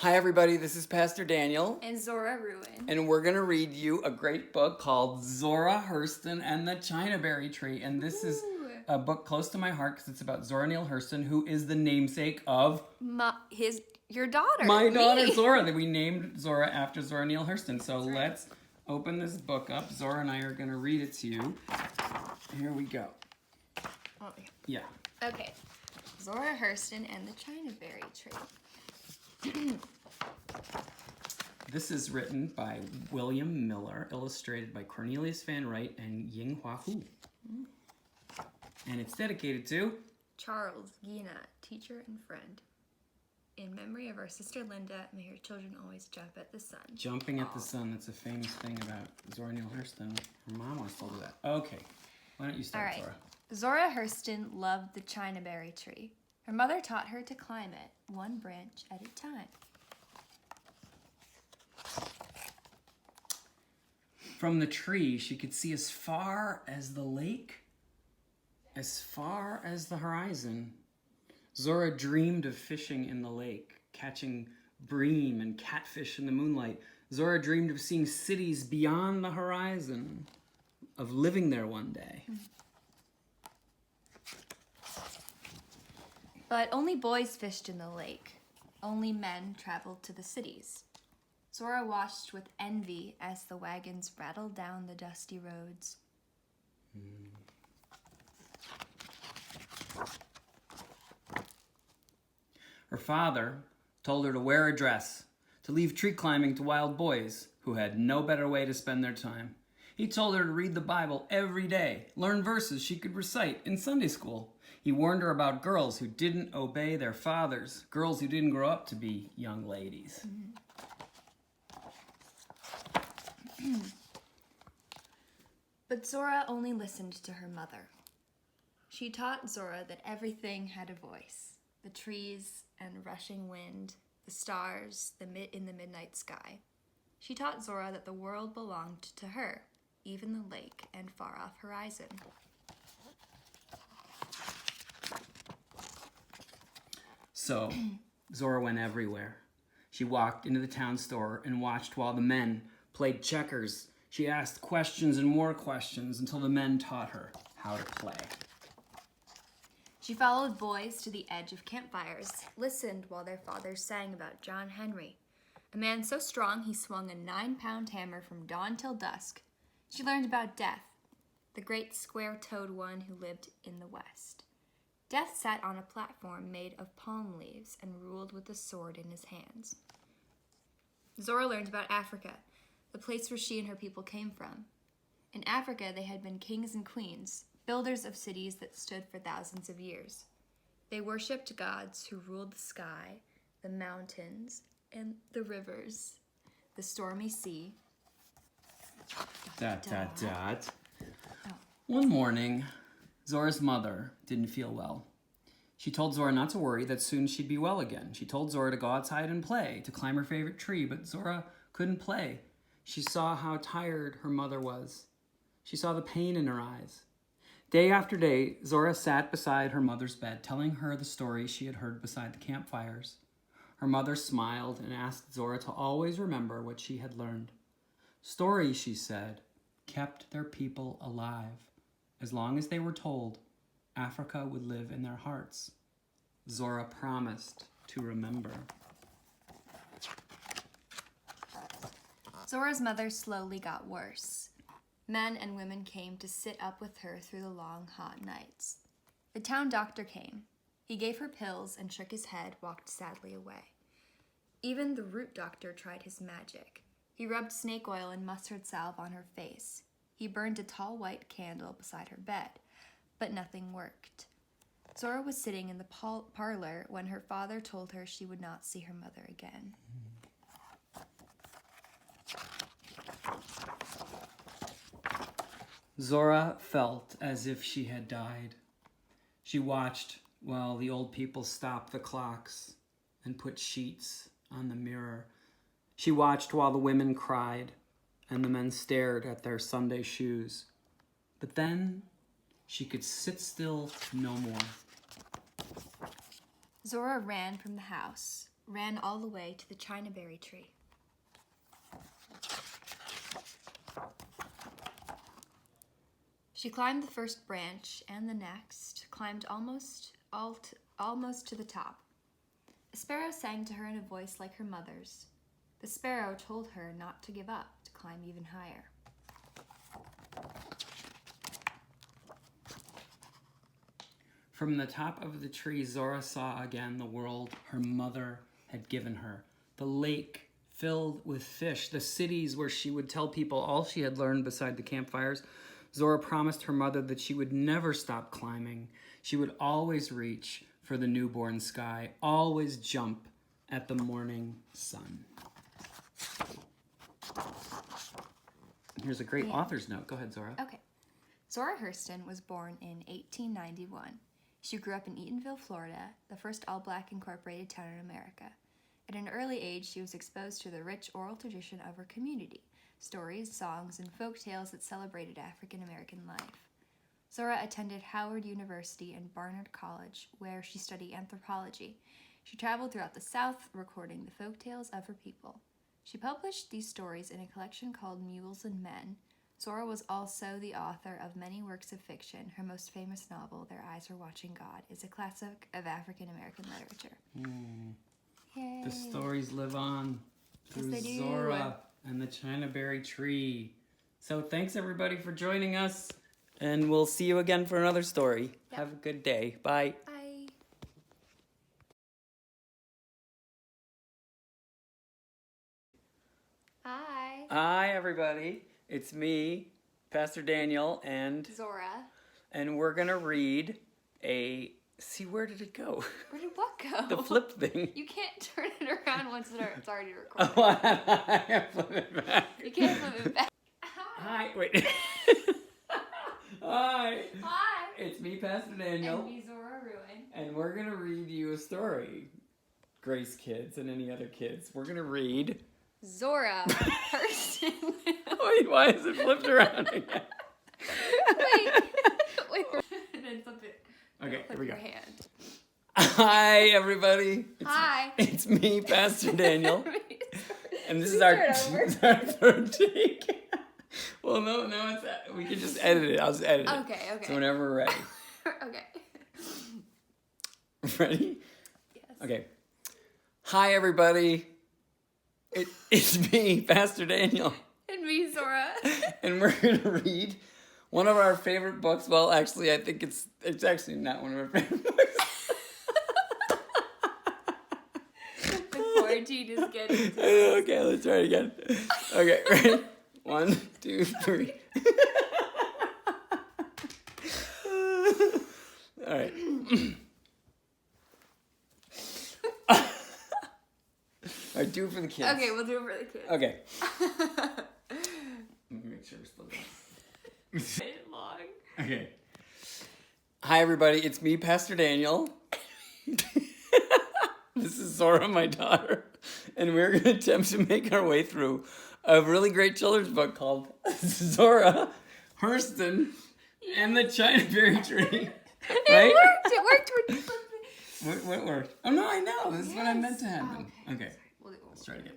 Hi everybody, this is Pastor Daniel. And Zora Ruin. And we're going to read you a great book called Zora, Hurston, and the Chinaberry Tree. And this is a book close to my heart because it's about Zora Neale Hurston, who is the namesake of... your daughter. My daughter, Zora. We named Zora after Zora Neale Hurston. So let's open this book up. Zora and I are going to read it to you. Here we go. Oh, yeah. Okay. Zora Hurston and the Chinaberry Tree. This is written by William Miller, illustrated by Cornelius Van Wright and Ying Hua Hu. And it's dedicated to Charles Gina, teacher and friend. In memory of our sister Linda, may your children always jump at the sun. Jumping at the sun, that's a famous thing about Zora Neale Hurston. Her mom always told her that. Okay, why don't you start, Zora? Zora Hurston loved the Chinaberry tree. Her mother taught her to climb it, one branch at a time. From the tree, she could see as far as the lake, as far as the horizon. Zora dreamed of fishing in the lake, catching bream and catfish in the moonlight. Zora dreamed of seeing cities beyond the horizon, of living there one day. But only boys fished in the lake. Only men traveled to the cities. Zora watched with envy as the wagons rattled down the dusty roads. Her father told her to wear a dress, to leave tree climbing to wild boys who had no better way to spend their time. He told her to read the Bible every day, learn verses she could recite in Sunday school. He warned her about girls who didn't obey their fathers, girls who didn't grow up to be young ladies. But Zora only listened to her mother. She taught Zora that everything had a voice. The trees and rushing wind, the stars in the midnight sky. She taught Zora that the world belonged to her, even the lake and far-off horizon. So, Zora went everywhere. She walked into the town store and watched while the men played checkers. She asked questions and more questions until the men taught her how to play. She followed boys to the edge of campfires, listened while their fathers sang about John Henry, a man so strong he swung a 9-pound hammer from dawn till dusk. She learned about Death, the great square-toed one who lived in the west. Death sat on a platform made of palm leaves and ruled with a sword in his hands. Zora learned about Africa, the place where she and her people came from. In Africa, they had been kings and queens, builders of cities that stood for thousands of years. They worshipped gods who ruled the sky, the mountains, and the rivers, the stormy sea. ... One morning, Zora's mother didn't feel well. She told Zora not to worry, that soon she'd be well again. She told Zora to go outside and play, to climb her favorite tree, but Zora couldn't play. She saw how tired her mother was. She saw the pain in her eyes. Day after day, Zora sat beside her mother's bed, telling her the stories she had heard beside the campfires. Her mother smiled and asked Zora to always remember what she had learned. Stories, she said, kept their people alive. As long as they were told, Africa would live in their hearts. Zora promised to remember. Zora's mother slowly got worse. Men and women came to sit up with her through the long, hot nights. The town doctor came. He gave her pills and shook his head, walked sadly away. Even the root doctor tried his magic. He rubbed snake oil and mustard salve on her face. He burned a tall white candle beside her bed, but nothing worked. Zora was sitting in the parlor when her father told her she would not see her mother again. Zora felt as if she had died. She watched while the old people stopped the clocks and put sheets on the mirror. She watched while the women cried and the men stared at their Sunday shoes. But then she could sit still no more. Zora ran from the house. ran all the way to the Chinaberry tree. She climbed the first branch and the next, climbed almost to the top. A sparrow sang to her in a voice like her mother's. The sparrow told her not to give up, to climb even higher. From the top of the tree, Zora saw again the world her mother had given her. The lake filled with fish, the cities where she would tell people all she had learned beside the campfires. Zora promised her mother that she would never stop climbing. She would always reach for the newborn sky, always jump at the morning sun. Here's a great author's note. Go ahead, Zora. Okay. Zora Hurston was born in 1891. She grew up in Eatonville, Florida, the first all-black incorporated town in America. At an early age, she was exposed to the rich oral tradition of her community, stories, songs, and folk tales that celebrated African American life. Zora attended Howard University and Barnard College, where she studied anthropology. She traveled throughout the South, recording the folk tales of her people. She published these stories in a collection called Mules and Men. Zora was also the author of many works of fiction. Her most famous novel, Their Eyes Were Watching God, is a classic of African American literature. Yay. The stories live on through Yes, they do. Zora and the Chinaberry tree. So thanks everybody for joining us, and we'll see you again for another story. Yep. Have a good day. Bye. Bye. Hi. Hi everybody. It's me, Pastor Daniel, and Zora. we're gonna read a. See, where did it go? Where did what go? The flip thing. You can't turn it around once it's already recorded. Oh, I have to flip it back. You can't flip it back. Hi, wait. Hi. Hi. It's me, Pastor Daniel, And me, Zora Ruin. and we're gonna read you a story. Grace kids and any other kids. We're gonna read. Zora Hurston. Wait, why is it flipped around again? Wait. And then flip it. Okay, Flip here we your go. hand. Hi, everybody. Hi. It's me, Pastor Daniel, and this is Start our, over. our third take. Well, no, it's we can just edit it. I'll just edit it. Okay. So whenever we're ready. Okay. Ready? Yes. Okay. Hi, everybody. It's me, Pastor Daniel, And me, Zora. and we're gonna read one of our favorite books. Well, actually, I think it's actually not one of our favorite books. The quarantine is getting to Okay, let's try it again. Okay, ready? 1, 2, 3. All right. All right, do it for the kids. Okay, we'll do it for the kids. Okay. Let me make sure we're still going. It's long. Okay. Hi, everybody. It's me, Pastor Daniel. This is Zora, my daughter. And we're going to attempt to make our way through a really great children's book called Zora, Hurston, and the Chinaberry Tree. Right? It worked. What worked? Oh, no, I know. This is what I meant to happen. Oh, Okay. We'll Let's try it again.